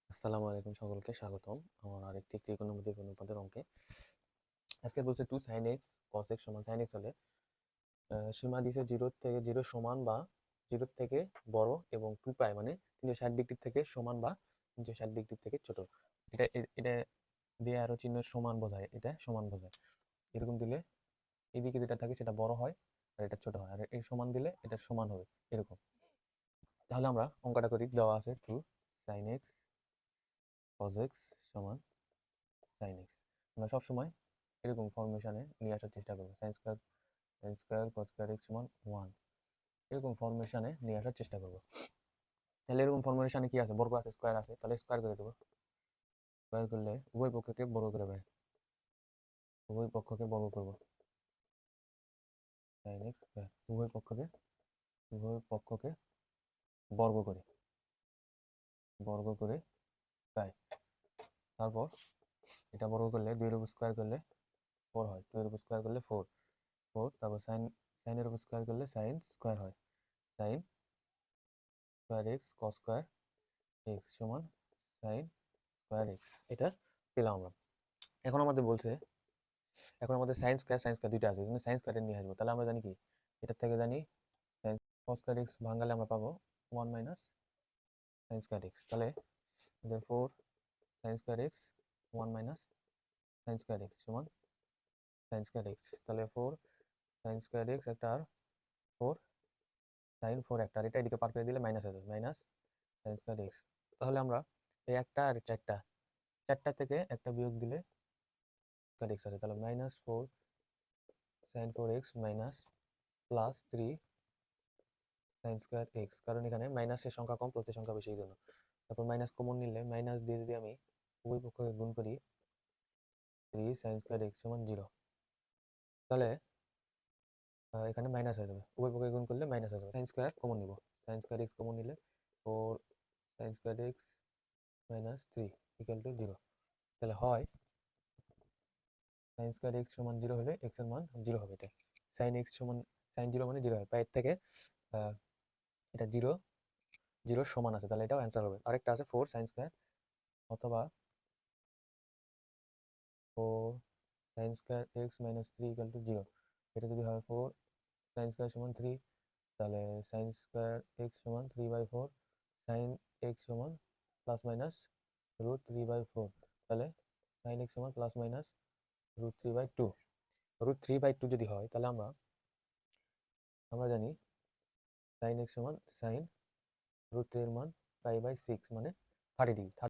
আসসালামু আলাইকুম, সকলকে স্বাগতম আমার আরেকটি ত্রিকোণমিতিক অনুপাতের অঙ্কে। আজকে বলছে 2 sin x cos x সমান sin x হলে সীমা দিয়েছে 0 থেকে 0 সমান বা 0 থেকে বড় এবং 2 পাই মানে 360 ডিগ্রি থেকে সমান বা 360 ডিগ্রি থেকে ছোট। এটা দিয়ে আরো চিহ্ন সমান বোঝায়, এটা সমান বোঝায়। এরকম দিলে এদিকে যেটা থাকে সেটা বড় হয় আর এটা ছোট হয়, আর এই সমান দিলে এটা সমান হবে এরকম। তাহলে আমরা অঙ্কটা করি। দেওয়া আছে 2 sin x cos x সমান sin x। আমরা সবসময় এরকম ফরমেশনে নিয়ে আসার চেষ্টা করবো। Sine square cos square x সমান 1, এরকম ফরমেশনে নিয়ে আসার চেষ্টা করবো। তাহলে এরকম ফরমেশনে কি আছে? বর্গ আছে, স্কোয়ার আছে, তাহলে স্কোয়ার করে দেবো। স্কোয়ার করলে উভয় পক্ষকে বর্গ করে দেবে, উভয় পক্ষকে বর্গ করবো। সাইন এক্স স্কোয়ার উভয় পক্ষকে বর্গ করে তাই। তারপর এটা বর্গ করলে 2 এর উপর স্কোয়ার করলে 4 হয়, 2 এর উপর স্কোয়ার করলে 4, তারপর সাইনের উপর স্কোয়ার করলে সাইন স্কোয়ার হয়। Sign square x cos square x সমান সাইন স্কোয়ার এক্স, এটা পেলাম আমরা। এখন আমাদের সাইন স্কোয়ার দুইটা আছে, সাইন স্কোয়ার নিয়ে আসবো। তাহলে আমরা জানি কি, এটার থেকে জানি সাইন কস স্কোয়ার এক্স ভাঙালে আমরা পাবো 1 মাইনাস সাইন স্কোয়ার এক্স। তাহলে 4 sign square x 1 minus sine square x সমান সাইন স্কোয়ার এক্স। তাহলে 4 সাইন স্কোয়ার এক্স একটা, আর 4 সাইন 4 একটা, আর এটা এদিকে পার করে দিলে মাইনাস হয়ে যাবে, মাইনাস সাইন স্কোয়ার এক্স। তাহলে আমরা এই একটা আর চারটা থেকে একটা বিয়োগ দিলে স্কোয়ার এক্স আছে, তাহলে -4 sine 4x minus +3 sine square x, কারণ এখানে মাইনাসের সংখ্যা কম, প্লাসের সংখ্যা বেশি, এই জন্য। তারপর মাইনাস কমন নিলে মাইনাস দিয়ে যদি আমি উভয় পক্ষকে গুণ করি 3 সাইন স্কোয়ার এক্স সমান 0, তাহলে এখানে মাইনাস হয়ে যাবে, উভয় পক্ষকে গুণ করলে মাইনাস হয়ে যাবে। সাইন স্কোয়ার কমন নিব, সাইন স্কোয়ার এক্স কমন নিলে 4 sign square x minus 3 equal to 0। তাহলে হয় সাইন স্কোয়ার এক্স সমান 0 হলে এক্স এর মান 0 হবে। এটা সাইন এক্স সমান সাইন 0 মানে 0 হয়, পায়ের থেকে এটা 0 0 সমান আছে, তাহলে এটাও অ্যান্সার হবে। আরেকটা আছে 4 সাইন স্কোয়ার অথবা 4 sign square x minus 3 equal to 0। এটা যদি হয় 4 সাইন স্কোয়ার সমান 3, তাহলে সাইন স্কোয়ার এক্স সমান 3/4 সাইন এক্স সমান প্লাস মাইনাস √3/4, তাহলে সাইন এক্স সমান প্লাস মাইনাস √3/2। √3/2 যদি হয় তাহলে আমরা জানি সাইন এক্স সমান সাইন √3 এর মান π/6 মানে 30 ডিগ্রি।